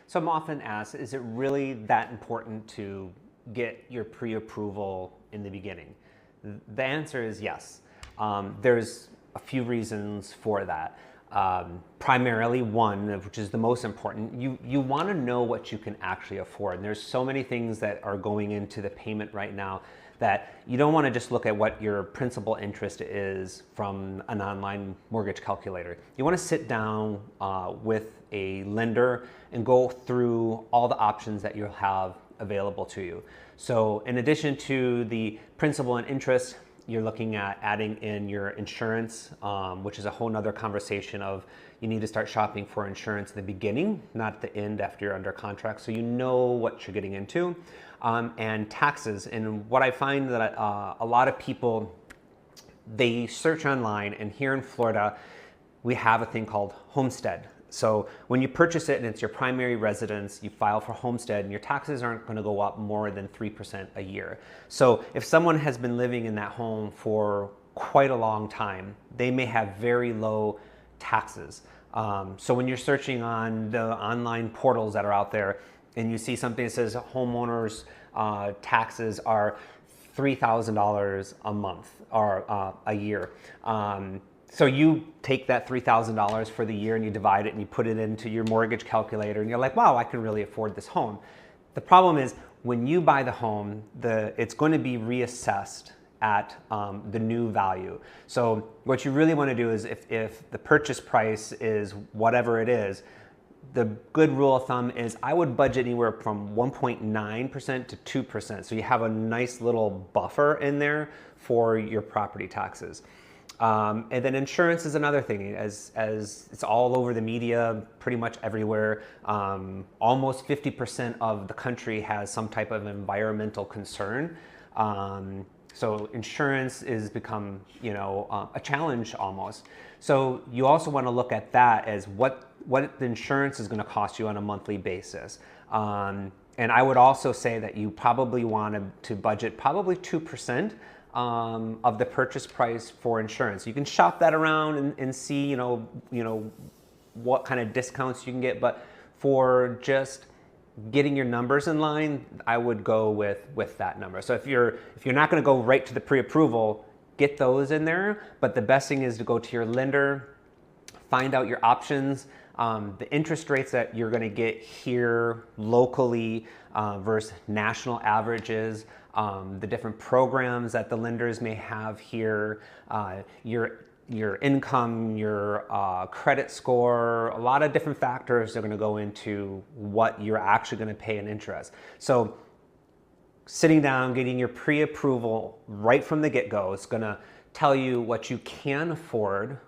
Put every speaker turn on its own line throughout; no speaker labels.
So I'm often asked, is it really that important to get your pre-approval in the beginning? The answer is yes. There's a few reasons for that. Primarily one, which is the most important, you want to know what you can actually afford. And there's so many things that are going into the payment right now that you don't want to just look at what your principal interest is from an online mortgage calculator. You want to sit down with a lender and go through all the options that you'll have available to you. So in addition to the principal and interest, you're looking at adding in your insurance, which is a whole nother conversation of you need to start shopping for insurance in the beginning, not at the end after you're under contract, so you know what you're getting into. And taxes. And what I find that a lot of people, they search online, and here in Florida, we have a thing called homestead. So when you purchase it and it's your primary residence, you file for homestead and your taxes aren't going to go up more than 3% a year. So if someone has been living in that home for quite a long time, they may have very low taxes. So when you're searching on the online portals that are out there and you see something that says homeowners taxes are $3,000 a month or a year, so you take that $3,000 for the year and you divide it and you put it into your mortgage calculator and you're like, wow, I can really afford this home. The problem is when you buy the home, it's going to be reassessed at the new value. So what you really want to do is if the purchase price is whatever it is, the good rule of thumb is I would budget anywhere from 1.9% to 2%. So you have a nice little buffer in there for your property taxes. And then insurance is another thing, as it's all over the media, pretty much everywhere. Almost 50% of the country has some type of environmental concern. So insurance is become, a challenge almost. So you also want to look at that as what the insurance is going to cost you on a monthly basis. And I would also say that you probably want to budget probably 2%. Of the purchase price for insurance. You can shop that around and see, what kind of discounts you can get. But for just getting your numbers in line, I would go with that number. So if you're not going to go right to the pre-approval, get those in there. But the best thing is to go to your lender, find out your options, the interest rates that you're going to get here locally versus national averages. The different programs that the lenders may have here, your income, your credit score, a lot of different factors are going to go into what you're actually going to pay in interest. So sitting down, getting your pre-approval right from the get-go is going to tell you what you can afford,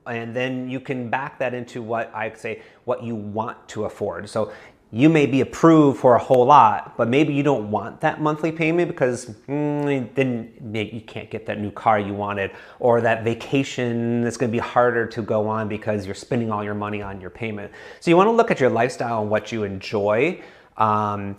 and then you can back that into what I'd say what you want to afford. So you may be approved for a whole lot, but maybe you don't want that monthly payment because then you can't get that new car you wanted, or that vacation that's going to be harder to go on because you're spending all your money on your payment. So you want to look at your lifestyle and what you enjoy, and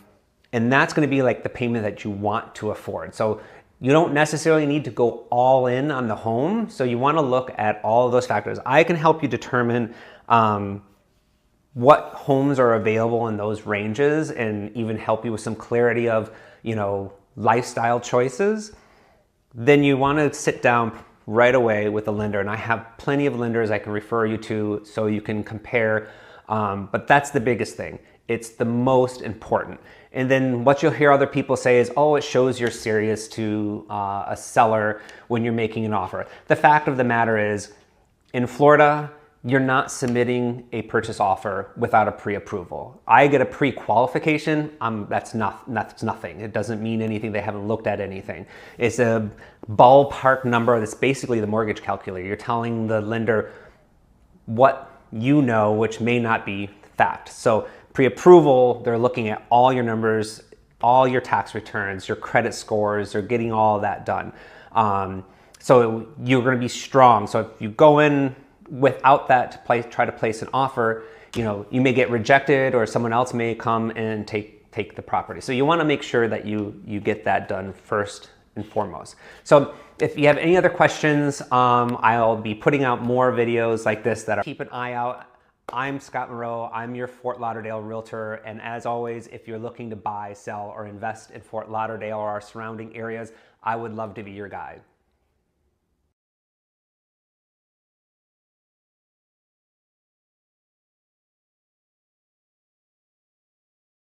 that's going to be like the payment that you want to afford. So you don't necessarily need to go all in on the home. So you want to look at all of those factors. I can help you determine what homes are available in those ranges and even help you with some clarity of, lifestyle choices. Then you want to sit down right away with a lender. And I have plenty of lenders I can refer you to so you can compare. But that's the biggest thing. It's the most important. And then what you'll hear other people say is, oh, it shows you're serious to a seller when you're making an offer. The fact of the matter is, in Florida, you're not submitting a purchase offer without a pre-approval. I get a pre-qualification, that's nothing. It doesn't mean anything. They haven't looked at anything. It's a ballpark number that's basically the mortgage calculator. You're telling the lender what you know, which may not be fact. So pre-approval, they're looking at all your numbers, all your tax returns, your credit scores, they're getting all that done. So you're going to be strong. So if you go in without that to try to place an offer, you may get rejected, or someone else may come and take the property. So you want to make sure that you get that done first and foremost. So if you have any other questions, I'll be putting out more videos like this. Keep an eye out I'm Scott Morreau. I'm your Fort Lauderdale realtor. And as always, if you're looking to buy, sell, or invest in Fort Lauderdale or our surrounding areas, I would love to be your guide.